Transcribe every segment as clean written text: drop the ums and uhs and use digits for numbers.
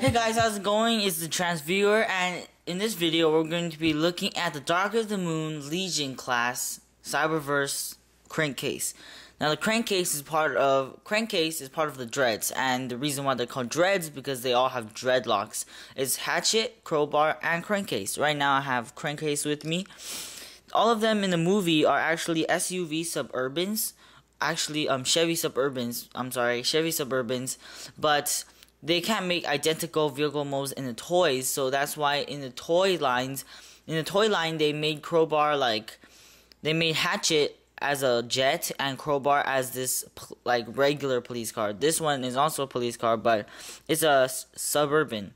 Hey guys, how's it going? It's TheTransviewer, and in this video we're going to be looking at the Dark of the Moon Legion class Cyberverse Crankcase. Now the Crankcase is part of the Dreads, and the reason why they're called Dreads is because they all have dreadlocks. It's Hatchet, Crowbar, and Crankcase. Right now I have Crankcase with me. All of them in the movie are actually SUV Suburbans. Actually, Chevy Suburbans, but they can't make identical vehicle modes in the toys, so that's why in the toy line they made Crowbar they made Hatchet as a jet and Crowbar as this regular police car. This one is also a police car, but it's a Suburban.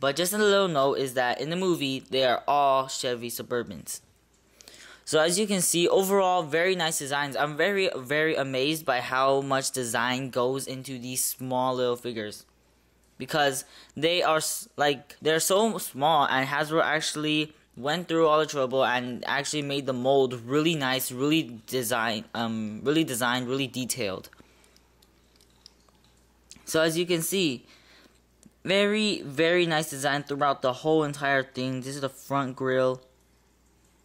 But just a little note is that in the movie they are all Chevy Suburbans. So as you can see, overall very nice designs. I'm very amazed by how much design goes into these small little figures, because they're so small, and Hasbro actually went through all the trouble and actually made the mold really nice, really designed, really detailed. So as you can see, very nice design throughout the whole entire thing. This is the front grille.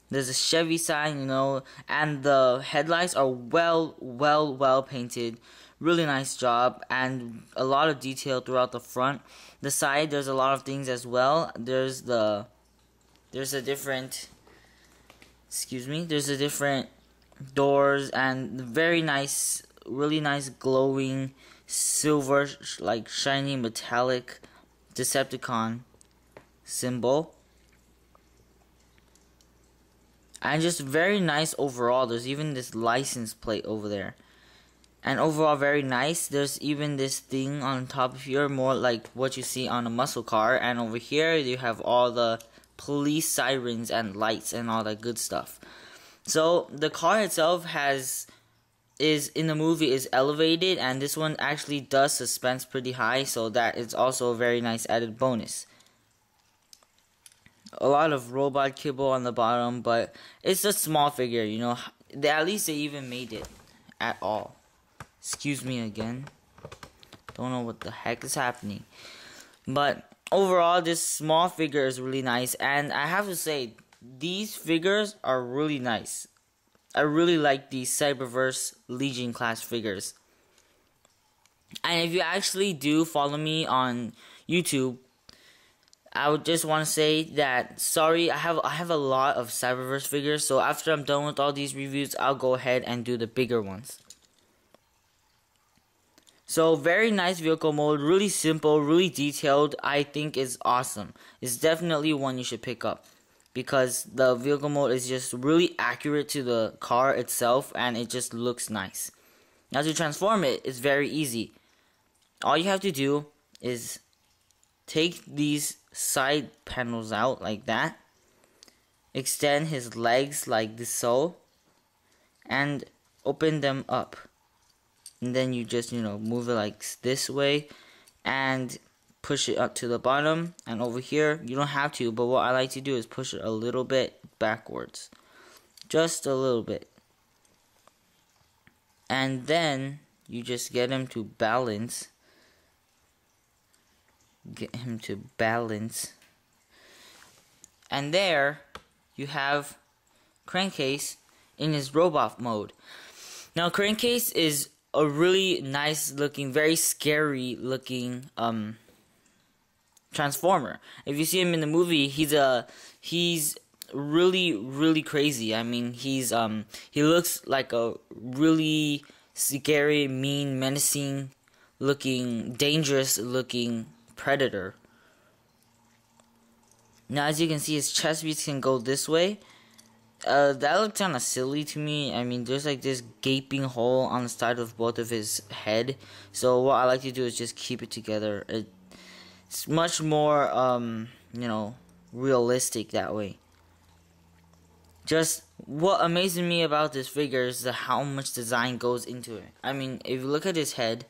There's a Chevy sign, and the headlights are well painted. Really nice job, and a lot of detail throughout the front. The side, there's a lot of things as well. There's a different doors, and very nice, really nice glowing silver, shiny metallic Decepticon symbol. And just very nice overall. There's even this license plate over there. And overall very nice. There's even this thing on top of here, more like what you see on a muscle car. And over here you have all the police sirens and lights and all that good stuff. So the car itself in the movie is elevated, and this one actually does suspense pretty high, so that is also a very nice added bonus. A lot of robot kibble on the bottom, but it's a small figure, at least they even made it at all. Excuse me again. Don't know what the heck is happening. But overall, this small figure is really nice, and I have to say, these figures are really nice. I really like these Cyberverse Legion class figures. And if you actually do follow me on YouTube, I would just want to say that, sorry, I have a lot of Cyberverse figures, so after I'm done with all these reviews, I'll go ahead and do the bigger ones. So, very nice vehicle mode, really simple, really detailed, I think is awesome. It's definitely one you should pick up, because the vehicle mode is just really accurate to the car itself, and it just looks nice. Now to transform it, it's very easy. All you have to do is take these side panels out like that, extend his legs like this, so, and open them up, and then you just move it like this way and push it up to the bottom. And over here you don't have to, but what I like to do is push it a little bit backwards, just a little bit, and then you just get him to balance. And there you have Crankcase in his robot mode. Now Crankcase is a really nice looking, very scary looking transformer. If you see him in the movie, he's really crazy. I mean, he looks like a really scary, mean, menacing looking, dangerous looking predator. Now as you can see, his chest piece can go this way. That looked kind of silly to me. I mean, there's like this gaping hole on the side of both of his head, so what I like to do is just keep it together. It's much more realistic that way. Just what amazes me about this figure is how much design goes into it. I mean, if you look at his head,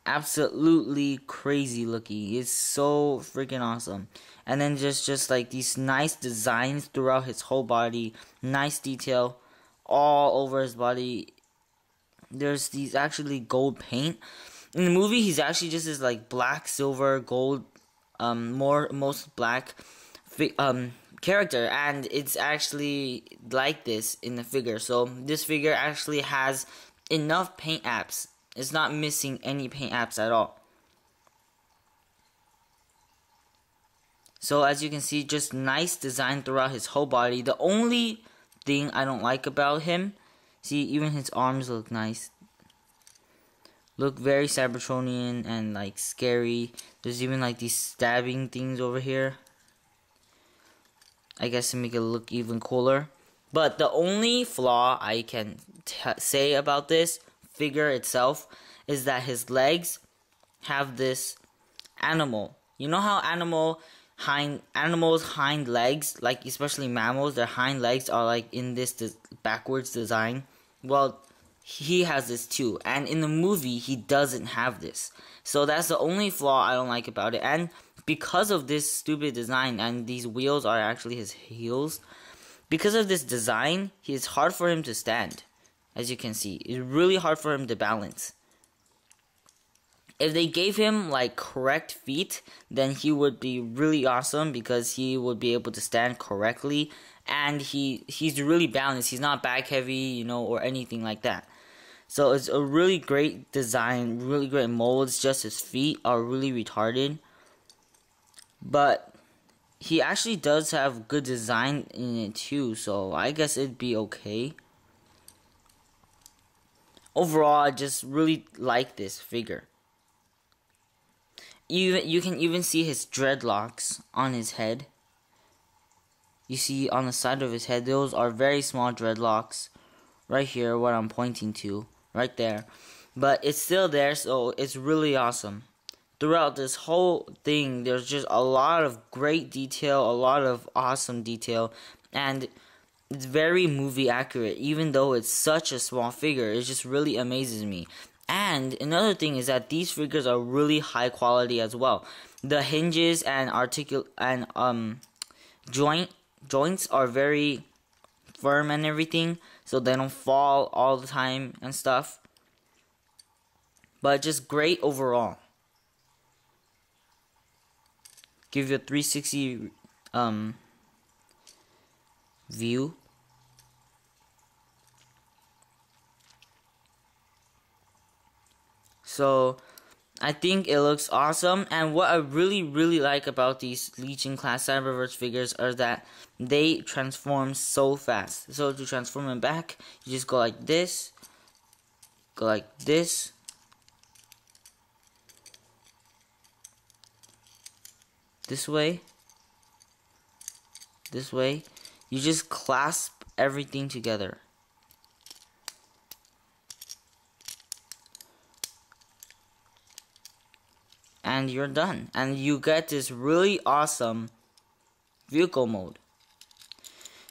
absolutely crazy looking. It's so freaking awesome. And then just like these nice designs throughout his whole body, nice detail all over his body. There's these actually gold paint, In the movie, he's actually just this like black, silver, gold, most black, character, and it's actually like this in the figure. So this figure actually has enough paint apps. It's not missing any paint apps at all. So as you can see, just nice design throughout his whole body. The only thing I don't like about him, see, even his arms look nice. Look very Cybertronian and like scary. There's even like these stabbing things over here, I guess, to make it look even cooler. But the only flaw I can say about this figure itself is that his legs have this animal. You know how animals' hind legs, like especially mammals, their hind legs are like in this backwards design? Well, he has this too, and in the movie he doesn't have this. So that's the only flaw I don't like about it. And because of this stupid design, and these wheels are actually his heels, because of this design, it's hard for him to stand. As you can see, it's really hard for him to balance. If they gave him like correct feet, then he would be really awesome, because he would be able to stand correctly, and he's really balanced. He's not back heavy, you know, or anything like that. So it's a really great design, really great molds. Just his feet are really retarded, but he actually does have good design in it too, so I guess it'd be okay. Overall, I just really like this figure. You can even see his dreadlocks on his head. You see on the side of his head, those are very small dreadlocks. Right here, what I'm pointing to, right there. But it's still there, so it's really awesome. Throughout this whole thing, there's just a lot of great detail, a lot of awesome detail, and it's very movie accurate. Even though it's such a small figure, it just really amazes me. And another thing is that these figures are really high quality as well. The hinges and joints are very firm and everything, so they don't fall all the time and stuff. But just great overall. Give you a 360 view. So I think it looks awesome, and what I really like about these Legion class Cyberverse figures are that they transform so fast. So to transform them back, you just go like this, this way, you just clasp everything together. And you're done. And you get this really awesome vehicle mode.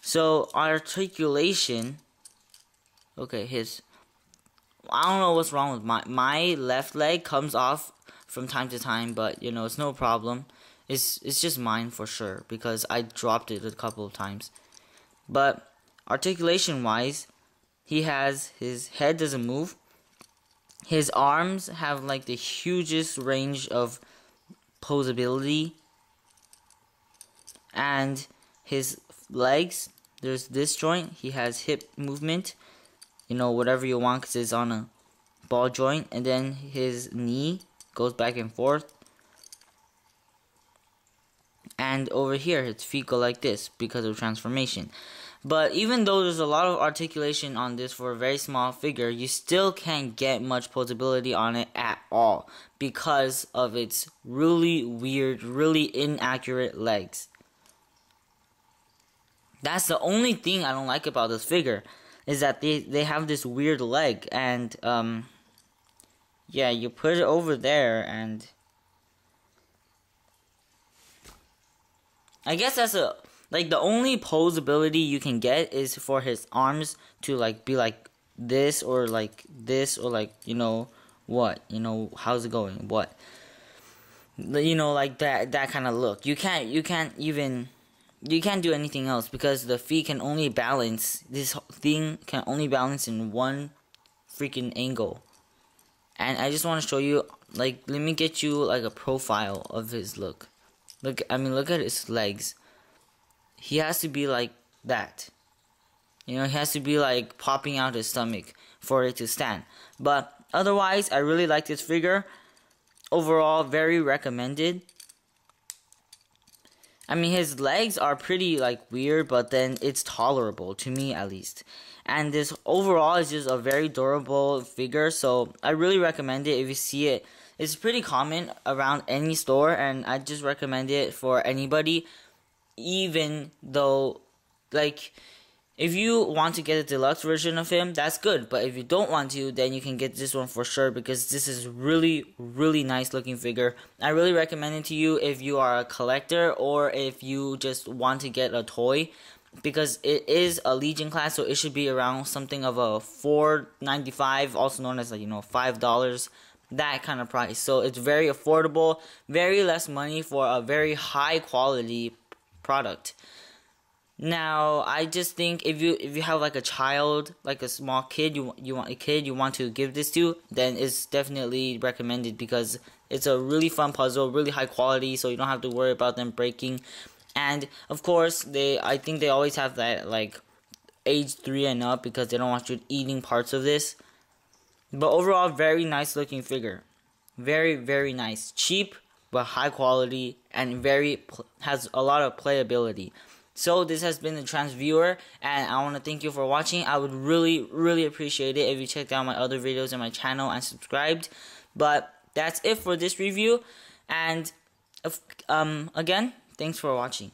So articulation, okay, I don't know what's wrong with my left leg comes off from time to time, but you know, it's no problem. It's just mine for sure, because I dropped it a couple of times. But articulation wise, his head doesn't move. His arms have like the hugest range of posability. And his legs, there's this joint, he has hip movement, you know, whatever you want, because it's on a ball joint. And then his knee goes back and forth. And over here, his feet go like this because of transformation. But even though there's a lot of articulation on this for a very small figure, you still can't get much posability on it at all, because of its really weird, really inaccurate legs. That's the only thing I don't like about this figure, is that they have this weird leg. And yeah, you put it over there, and I guess that's like the only posability you can get is for his arms to like be like this, or like this, or like, you know what, you know, how's it going, what, you know, like that kind of look. You can't do anything else, because the feet can only balance, this thing can only balance in one freaking angle. And I just want to show you, like, let me get you like a profile of his look. Look, I mean, look at his legs. He has to be like that. You know, he has to be like popping out his stomach for it to stand. But otherwise, I really like this figure. Overall, very recommended. I mean, his legs are pretty like weird, but then it's tolerable to me at least. And this overall is just a very durable figure, so I really recommend it if you see it. It's pretty common around any store, and I just recommend it for anybody. Even though, like, if you want to get a deluxe version of him, that's good. But if you don't want to, then you can get this one for sure, because this is really, really nice looking figure. I really recommend it to you if you are a collector or if you just want to get a toy, because it is a Legion class, so it should be around something of a $4.95, also known as, like, you know, $5, that kind of price. So it's very affordable, very less money for a very high quality product. Now, I just think if you have like a child, like a small kid, you want to give this to, then it's definitely recommended, because it's a really fun puzzle, really high quality, so you don't have to worry about them breaking. And of course, I think they always have that like age 3 and up, because they don't want you eating parts of this. But overall, very nice looking figure, very, very nice, cheap but high quality, and has a lot of playability. So this has been the TheTransviewer, and I want to thank you for watching. I would really, really appreciate it if you checked out my other videos on my channel and subscribed. But that's it for this review, and again, thanks for watching.